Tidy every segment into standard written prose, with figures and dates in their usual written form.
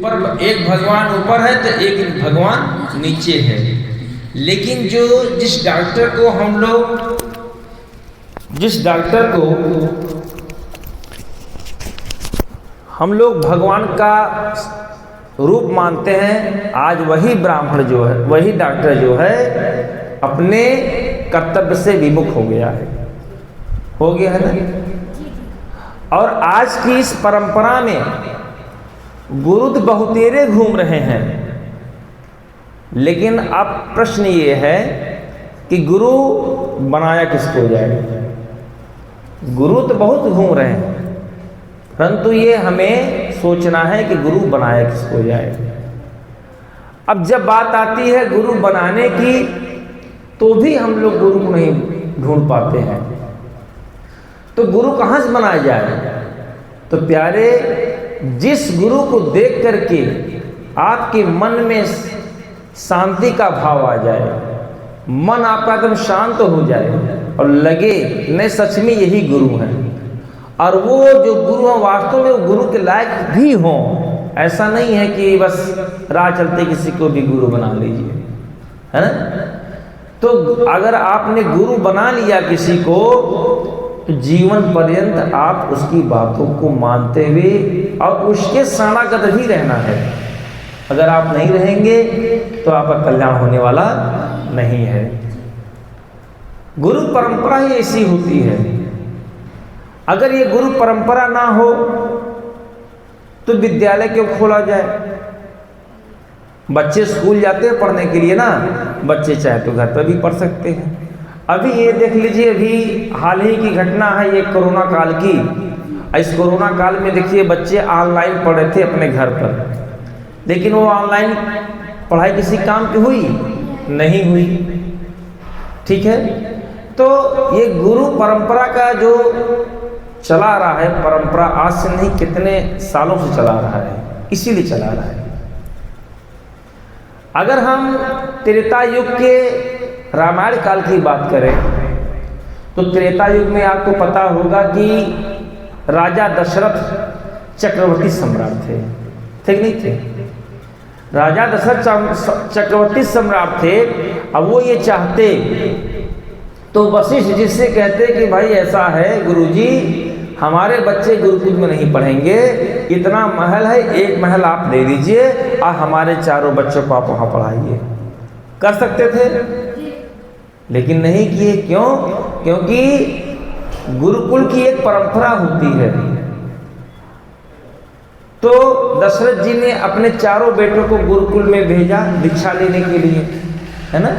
पर एक भगवान ऊपर है तो एक भगवान नीचे है। लेकिन जिस डॉक्टर को हम लोग भगवान का रूप मानते हैं, आज वही ब्राह्मण जो है, वही डॉक्टर जो है अपने कर्तव्य से विमुख हो गया है ना। और आज की इस परंपरा में गुरु तो बहुतेरे घूम रहे हैं, लेकिन अब प्रश्न ये है कि गुरु बनाया किसको जाए। गुरु तो बहुत घूम रहे हैं, परंतु ये हमें सोचना है कि गुरु बनाया किसको जाए। अब जब बात आती है गुरु बनाने की, तो भी हम लोग गुरु को नहीं ढूंढ पाते हैं। तो गुरु कहाँ से बनाया जाए? तो प्यारे, जिस गुरु को देख करके आपके मन में शांति का भाव आ जाए, मन आपका एकदम शांत हो जाए और लगे नहीं सच में यही गुरु हैं, और वो जो गुरु हैं वास्तव में वो गुरु के लायक भी हों। ऐसा नहीं है कि बस राह चलते किसी को भी गुरु बना लीजिए, है ना। तो अगर आपने गुरु बना लिया किसी को, तो जीवन पर्यंत आप उसकी बातों को मानते हुए और उसके शरणागत ही रहना है। अगर आप नहीं रहेंगे तो आपका कल्याण होने वाला नहीं है। गुरु परंपरा ही ऐसी होती है। अगर ये गुरु परंपरा ना हो तो विद्यालय क्यों खोला जाए? बच्चे स्कूल जाते हैं पढ़ने के लिए ना, बच्चे चाहे तो घर पर भी पढ़ सकते हैं। अभी ये देख लीजिए, अभी हाल ही की घटना है ये कोरोना काल की। इस कोरोना काल में देखिए बच्चे ऑनलाइन पढ़ रहे थे अपने घर पर, लेकिन वो ऑनलाइन पढ़ाई किसी काम की हुई नहीं हुई। ठीक है, तो ये गुरु परंपरा का जो चला रहा है, परंपरा आज से नहीं कितने सालों से चला रहा है, इसीलिए चला रहा है। अगर हम त्रेता युग के रामायण काल की बात करें तो त्रेता युग में आपको पता होगा कि राजा दशरथ चक्रवर्ती सम्राट थे कि नहीं थे? राजा दशरथ चक्रवर्ती सम्राट थे। अब वो ये चाहते तो वशिष्ठ जिससे कहते कि भाई ऐसा है गुरुजी, हमारे बच्चे गुरुकुल में नहीं पढ़ेंगे, इतना महल है, एक महल आप दे दीजिए और हमारे चारों बच्चों को आप वहाँ पढ़ाइए। कर सकते थे, लेकिन नहीं किए। क्यों? क्योंकि गुरुकुल की एक परंपरा होती है। तो दशरथ जी ने अपने चारों बेटों को गुरुकुल में भेजा दीक्षा लेने के लिए, है ना।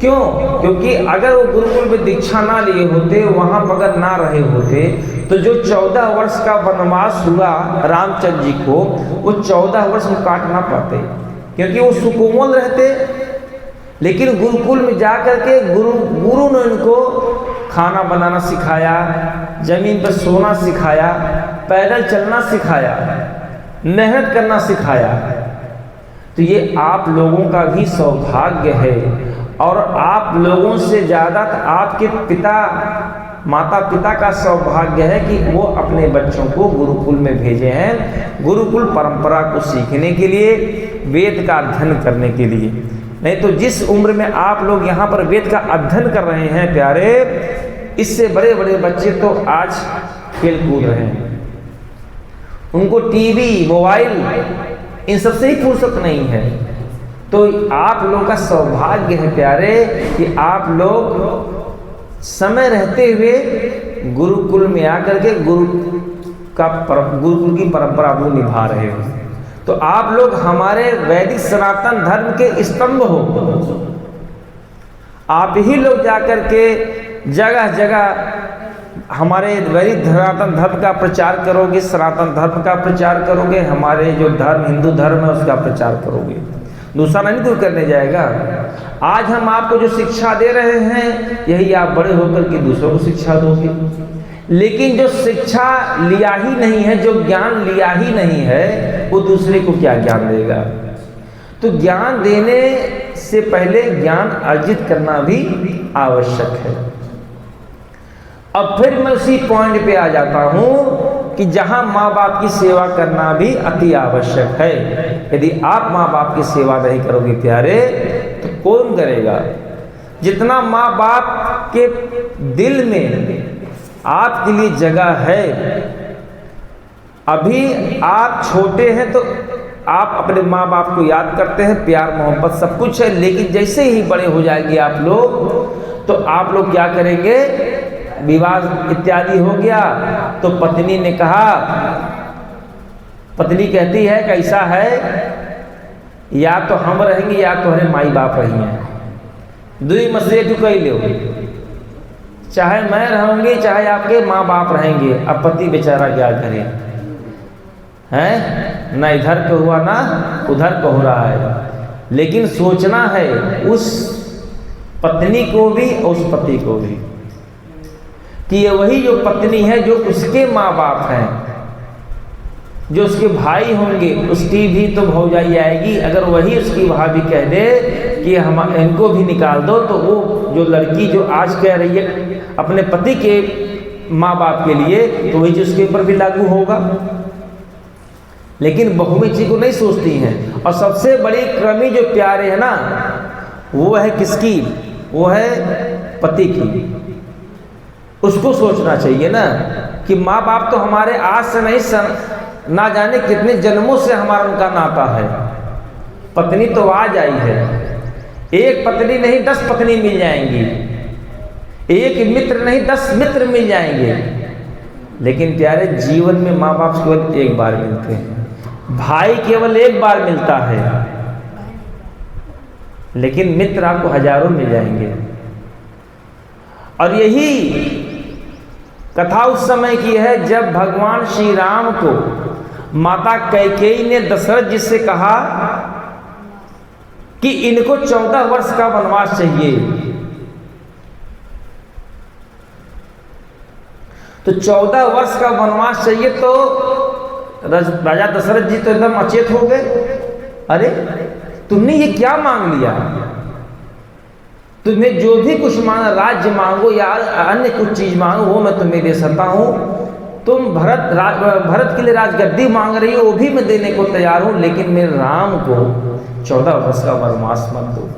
क्यों? क्योंकि अगर वो गुरुकुल में दीक्षा ना लिए होते, वहां पर अगर ना रहे होते, तो जो 14 वर्ष का वनवास हुआ रामचंद्र जी को, वो 14 वर्ष में काट ना पाते, क्योंकि वो सुकोमल रहते। लेकिन गुरुकुल में जाकर के गुरु ने उनको खाना बनाना सिखाया, जमीन पर सोना सिखाया, पैदल चलना सिखाया, मेहनत करना सिखाया। तो ये आप लोगों का भी सौभाग्य है, और आप लोगों से ज़्यादा आपके माता पिता का सौभाग्य है कि वो अपने बच्चों को गुरुकुल में भेजे हैं, गुरुकुल परंपरा को सीखने के लिए, वेद का अध्ययन करने के लिए। नहीं तो जिस उम्र में आप लोग यहाँ पर वेद का अध्ययन कर रहे हैं प्यारे, इससे बड़े बड़े बच्चे तो आज खेल कूद रहे हैं, उनको टीवी मोबाइल इन सबसे ही फुर्सत नहीं है। तो आप लोगों का सौभाग्य है प्यारे कि आप लोग समय रहते हुए गुरुकुल में आकर के गुरुकुल की परंपरा वो निभा रहे हो। तो आप लोग हमारे वैदिक सनातन धर्म के स्तंभ हो। आप ही लोग जाकर के जगह जगह हमारे वैदिक सनातन धर्म का प्रचार करोगे, सनातन धर्म का प्रचार करोगे, हमारे जो धर्म हिंदू धर्म है उसका प्रचार करोगे। दूसरा नहीं कोई करने जाएगा। आज हम आपको जो शिक्षा दे रहे हैं, यही आप बड़े होकर के दूसरों को शिक्षा दोगे। लेकिन जो शिक्षा लिया ही नहीं है, जो ज्ञान लिया ही नहीं है, वो दूसरे को क्या ज्ञान देगा? तो ज्ञान देने से पहले ज्ञान अर्जित करना भी आवश्यक है। अब फिर मैं उसी पॉइंट पे आ जाता हूं कि जहां माँ बाप की सेवा करना भी अति आवश्यक है। यदि आप माँ बाप की सेवा नहीं करोगे प्यारे तो कौन करेगा। जितना माँ बाप के दिल में आपके लिए जगह है, अभी आप छोटे हैं तो आप अपने माँ बाप को याद करते हैं, प्यार मोहब्बत सब कुछ है, लेकिन जैसे ही बड़े हो जाएंगे आप लोग तो आप लोग क्या करेंगे, विवाह इत्यादि हो गया तो पत्नी ने कहा, पत्नी कहती है कैसा है, या तो हम रहेंगे या तो हमारे माई बाप रहेंगे, दुई मसले तो कही लो, चाहे मैं रहूंगी चाहे आपके माँ बाप रहेंगे। अब पति बेचारा क्या करे, हैं ना इधर को हुआ ना उधर को हो रहा है। लेकिन सोचना है उस पत्नी को भी और उस पति को भी कि ये वही जो पत्नी है जो उसके माँ बाप हैं, जो उसके भाई होंगे, उसकी भी तो भौजाई आएगी। अगर वही उसकी भाभी कह दे कि हम इनको भी निकाल दो, तो वो जो लड़की जो आज कह रही है अपने पति के माँ बाप के लिए, तो वही चीज उसके ऊपर भी लागू होगा। लेकिन बहु इस चीज को नहीं सोचती हैं। और सबसे बड़ी कमी जो प्यारे है ना, वो है किसकी, वो है पति की। उसको सोचना चाहिए ना कि माँ बाप तो हमारे आज से नहीं, ना जाने कितने जन्मों से हमारा उनका नाता है। पत्नी तो आज आई है, एक पत्नी नहीं 10 पत्नी मिल जाएंगी, एक मित्र नहीं 10 मित्र मिल जाएंगे। लेकिन प्यारे जीवन में माँ बाप केवल एक बार मिलते हैं, भाई केवल एक बार मिलता है, लेकिन मित्र आपको हजारों मिल जाएंगे। और यही कथा उस समय की है जब भगवान श्री राम को माता कैकेयी ने दशरथ जी से कहा कि इनको 14 वर्ष का वनवास चाहिए। तो 14 वर्ष का वनवास चाहिए, तो राजा दशरथ जी तो एकदम अचेत हो गए, अरे तुमने ये क्या मांग लिया, तुम्हें जो भी कुछ मांगा, राज्य मांगो या अन्य कुछ चीज मांगो वो मैं तुम्हें दे सकता हूं। तुम भरत के लिए राजगद्दी मांग रही हो, वो भी मैं देने को तैयार हूं, लेकिन मेरे राम को 14 वर्ष का वनवास मत दो,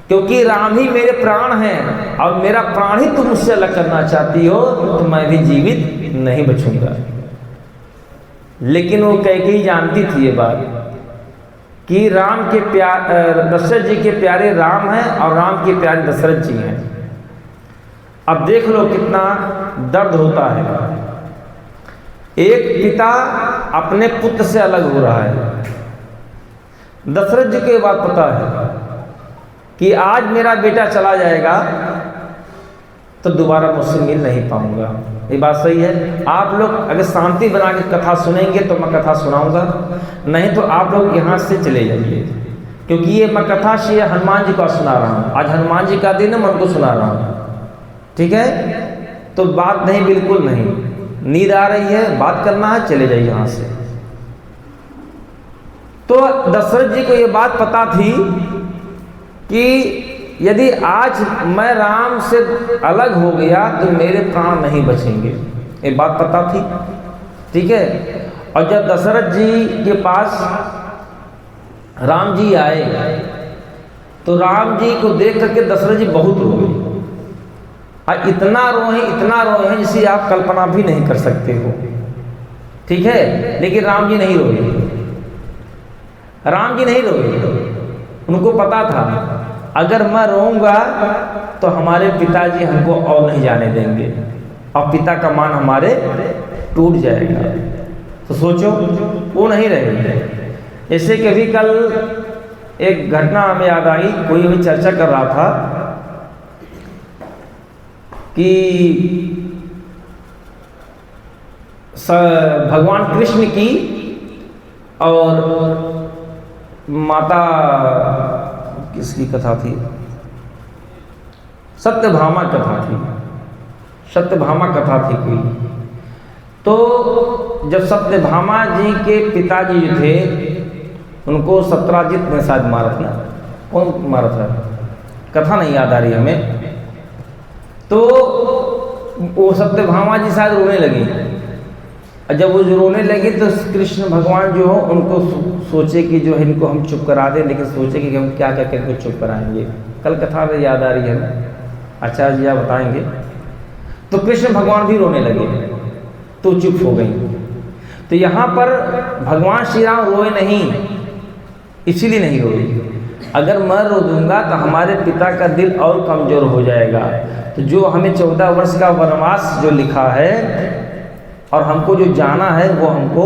क्योंकि राम ही मेरे प्राण हैं और मेरा प्राण ही तुम मुझसे अलग करना चाहती हो, तो मैं भी जीवित नहीं बचूंगा। लेकिन वो कैकेयी जानती थी ये बात कि राम के दशरथ जी के प्यारे राम हैं और राम के प्यारे दशरथ जी हैं। अब देख लो कितना दर्द होता है, एक पिता अपने पुत्र से अलग हो रहा है। दशरथ जी को ये बात पता है कि आज मेरा बेटा चला जाएगा तो दोबारा मुझसे मिल नहीं पाऊंगा। ये बात सही है। आप लोग अगर शांति बना के कथा सुनेंगे तो मैं कथा सुनाऊंगा, नहीं तो आप लोग यहाँ से चले जाइए, क्योंकि ये मैं कथा श्री हनुमान जी का सुना रहा हूँ। आज हनुमान जी का दिन है, मैं उनको सुना रहा हूँ, ठीक है। तो बात नहीं, बिल्कुल नहीं, नींद आ रही है, बात करना है, चले जाइए यहाँ से। तो दशरथ जी को ये बात पता थी कि यदि आज मैं राम से अलग हो गया तो मेरे प्राण नहीं बचेंगे, ये बात पता थी, ठीक है। और जब दशरथ जी के पास राम जी आए तो राम जी को देख करके दशरथ जी बहुत रोए, और इतना रोए हैं जिसे आप कल्पना भी नहीं कर सकते हो, ठीक है। लेकिन राम जी नहीं रोए, राम जी नहीं रोए। उनको पता था अगर मैं रोऊंगा तो हमारे पिताजी हमको और नहीं जाने देंगे और पिता का मान हमारे टूट जाएगा। तो सोचो, वो नहीं रहेंगे। जैसे कि अभी कल एक घटना हमें याद आई, कोई अभी चर्चा कर रहा था कि भगवान कृष्ण की और माता किसकी कथा थी, सत्यभामा कथा थी, सत्यभामा कथा थी कोई। तो जब सत्यभामा जी के पिताजी जो थे उनको सत्राजित ने शायद मारा था, कौन मारा था कथा नहीं याद आ रही हमें। तो वो सत्यभामा जी शायद रोने लगी और जब वो जो रोने लगे तो कृष्ण भगवान जो हो उनको सोचे कि जो है इनको हम चुप करा दें, लेकिन सोचे कि हम क्या क्या करके चुप कराएंगे। कल कथा में याद आ रही है ना, आचार्य जी आप बताएंगे। तो कृष्ण भगवान भी रोने लगे तो चुप हो गई। तो यहाँ पर भगवान श्री राम रोए नहीं, इसीलिए नहीं रोए। अगर मैं रो दूंगा तो हमारे पिता का दिल और कमज़ोर हो जाएगा। तो जो हमें 14 वर्ष का वनवास जो लिखा है और हमको जो जाना है वो हमको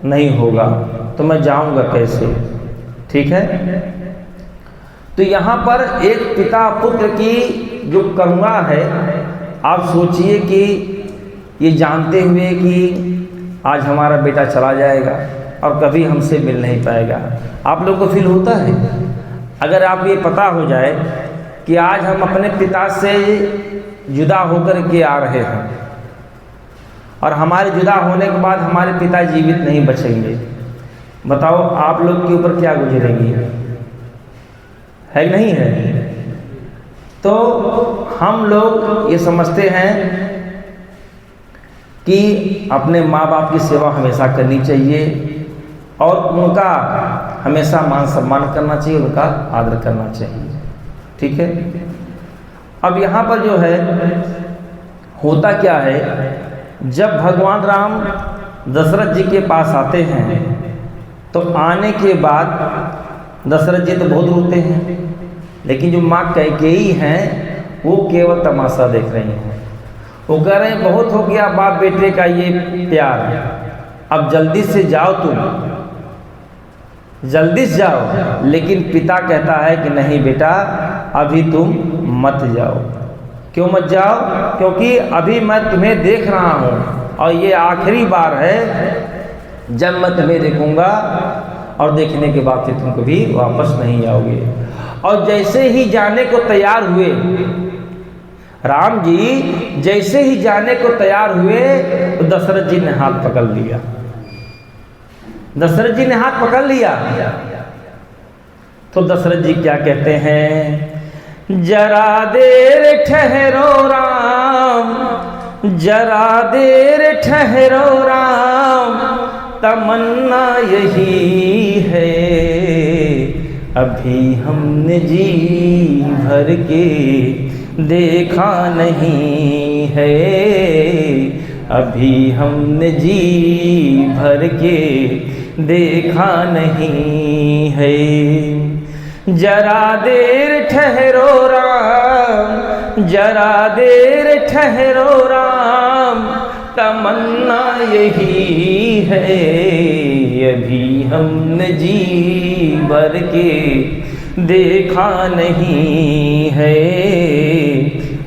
नहीं होगा, तो मैं जाऊंगा कैसे? ठीक है। तो यहाँ पर एक पिता पुत्र की जो करुणा है, आप सोचिए कि ये जानते हुए कि आज हमारा बेटा चला जाएगा और कभी हमसे मिल नहीं पाएगा, आप लोग को फील होता है? अगर आप ये पता हो जाए कि आज हम अपने पिता से जुदा होकर के आ रहे हैं और हमारे जुदा होने के बाद हमारे पिता जीवित नहीं बचेंगे, बताओ आप लोग के ऊपर क्या गुजरेगी? है नहीं है? तो हम लोग ये समझते हैं कि अपने माँ बाप की सेवा हमेशा करनी चाहिए और उनका हमेशा मान सम्मान करना चाहिए, उनका आदर करना चाहिए। ठीक है। अब यहाँ पर जो है होता क्या है, जब भगवान राम दशरथ जी के पास आते हैं तो आने के बाद दशरथ जी तो बहुत रोते हैं, लेकिन जो माँ कैकेयी हैं वो केवल तमाशा देख रही हैं। वो कह रहे हैं बहुत हो गया बाप बेटे का ये प्यार, अब जल्दी से जाओ, तुम जल्दी से जाओ। लेकिन पिता कहता है कि नहीं बेटा, अभी तुम मत जाओ। क्यों मत जाओ? क्योंकि अभी मैं तुम्हें देख रहा हूँ और ये आखिरी बार है जब मैं तुम्हें देखूंगा, और देखने के बाद फिर तुम कभी वापस नहीं आओगे। और जैसे ही जाने को तैयार हुए राम जी, जैसे ही जाने को तैयार हुए तो दशरथ जी ने हाथ पकड़ लिया। दशरथ जी ने हाथ पकड़ लिया तो दशरथ जी क्या कहते हैं, जरा देर ठहरो राम, जरा देर ठहरो राम, तमन्ना यही है, अभी हमने जी भर के देखा नहीं है, अभी हमने जी भर के देखा नहीं है। जरा देर ठहरो राम, जरा देर ठहरो राम, तमन्ना यही है, अभी हमने जी भर के देखा नहीं है,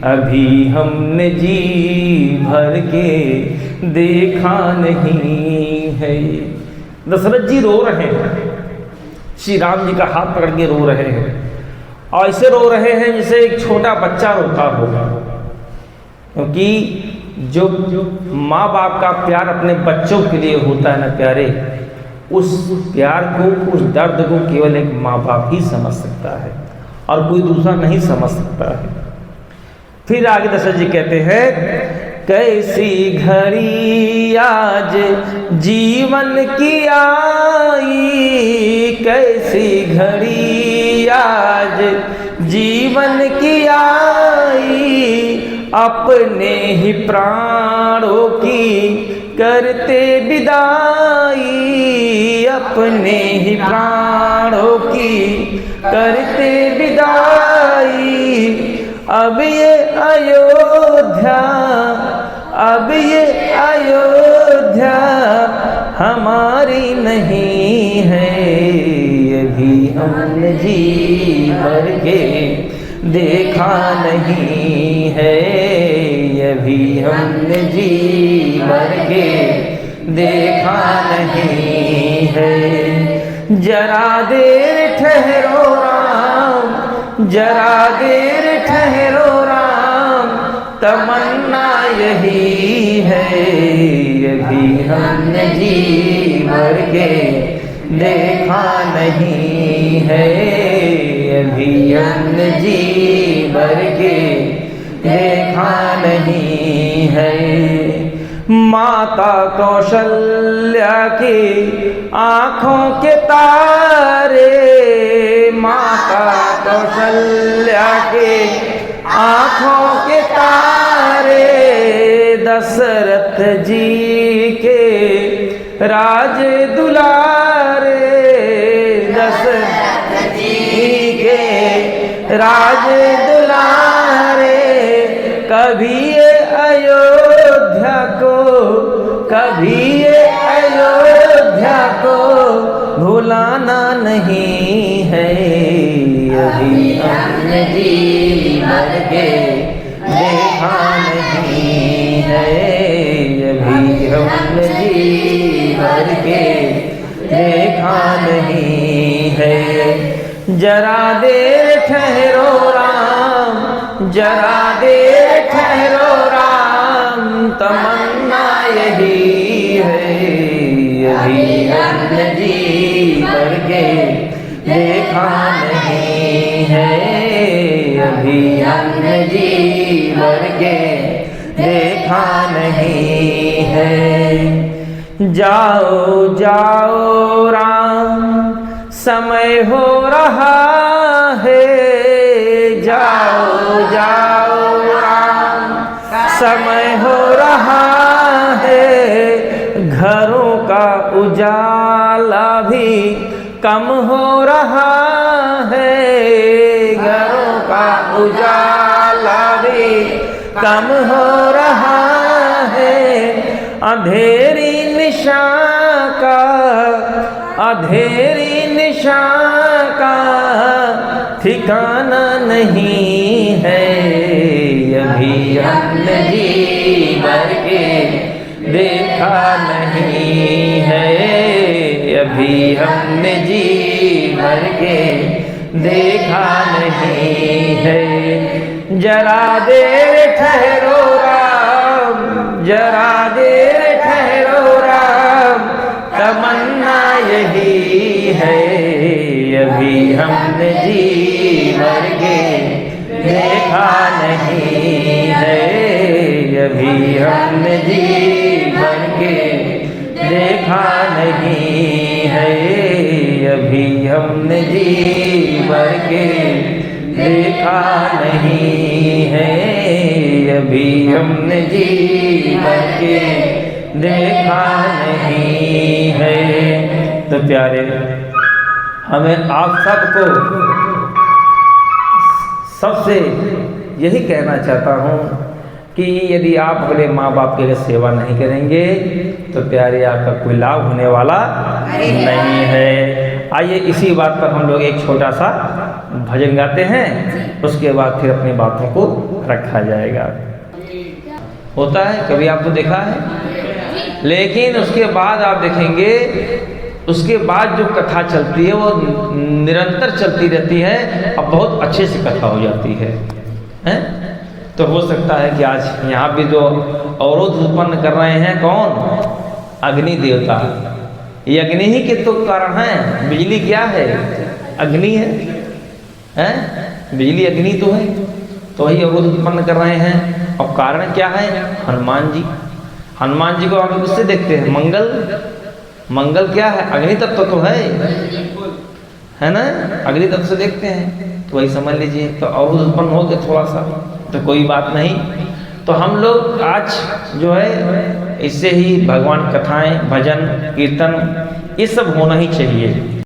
अभी हमने जी भर के देखा नहीं है। दशरथ जी रो रहे हैं, श्री राम जी का हाथ पकड़ के रो रहे हैं, और ऐसे रो रहे हैं जैसे एक छोटा बच्चा रोता होगा। क्योंकि जो माँ बाप का प्यार अपने बच्चों के लिए होता है ना प्यारे, उस प्यार को, उस दर्द को केवल एक माँ बाप ही समझ सकता है और कोई दूसरा नहीं समझ सकता है। फिर आगे दशरथ जी कहते हैं, कैसी घड़ी आज जीवन की आई, कैसी घड़ी आज जीवन की आई, अपने ही प्राणों की करते विदाई, अपने ही प्राणों की करते विदाई। अब ये अयोध्या, अब ये अयोध्या हमारी नहीं है, अभी हमने जी भर के देखा नहीं है, अभी हमने जी भर के देखा नहीं है। जरा देर ठहरो राम, जरा देर ठहरो राम, तमन्ना यही है, अभी हमने जी भर के देखा नहीं है, अभी हमने जी भर के देखा नहीं है। माता कौशल्या की आँखों के तारे, माता कौशल्या के आँखों के तारे, दशरथ जी के राज दुलारे, दशरथ जी के राज दुलारे। कभी ये अयोध्या को, कभी ये अयोध्या को भुलाना नहीं है। अभी हमने जी भर के देखा नहीं है, अभी हमने जी भर के देखा नहीं है। जरा देर ठहरो राम, जरा देर ठहरो राम, तमन्ना यही है। अभी हमने जी भर के देखा नहीं है, अभी हमने जी भर के देखा नहीं है। जाओ जाओ राम समय हो रहा है, जाओ जाओ राम समय हो रहा है। घरों का उजाला भी कम हो रहा है, घरों का उजाला भी कम हो रहा है। अंधेरी निशान का, अंधेरी निशान का ठिकाना नहीं है। अभी हमने जी भर के देखा नहीं है, अभी हमने जी भर के देखा नहीं है। जरा देर ठहरो राम, जरा देर ठहरो राम, तमन्ना यही है। अभी हमने जी भर के देखा नहीं है, अभी हमने जी भर के देखा नहीं है, अभी हमने जी भर के देखा नहीं है, अभी हमने जी भर के देखा नहीं है। तो प्यारे, हमें आप सबको सबसे यही कहना चाहता हूँ कि यदि आप अपने माँ बाप के लिए सेवा नहीं करेंगे तो प्यारे आपका कोई लाभ होने वाला नहीं है। आइए इसी बात पर हम लोग एक छोटा सा भजन गाते हैं, उसके बाद फिर अपनी बातों को रखा जाएगा। होता है कभी आपको देखा है, लेकिन उसके बाद आप देखेंगे उसके बाद जो कथा चलती है वो निरंतर चलती रहती है और बहुत अच्छे से कथा हो जाती है, हैं? तो हो सकता है कि आज यहाँ भी जो अवरोध उत्पन्न कर रहे हैं कौन? अग्नि देवता। ये अग्नि ही के तो कारण है। बिजली क्या है? अग्नि है, हैं? बिजली अग्नि तो है, तो वही अवरोध उत्पन्न कर रहे हैं। और कारण क्या है? हनुमान जी। हनुमान जी को हम उससे देखते हैं मंगल। मंगल क्या है? अग्नि तत्व तो है ना? अग्नि तत्व से देखते हैं, तो वही समझ लीजिए। तो अवरोध उत्पन्न हो गया थोड़ा सा, तो कोई बात नहीं। तो हम लोग आज जो है इससे ही भगवान कथाएं, भजन, कीर्तन ये सब होना ही चाहिए।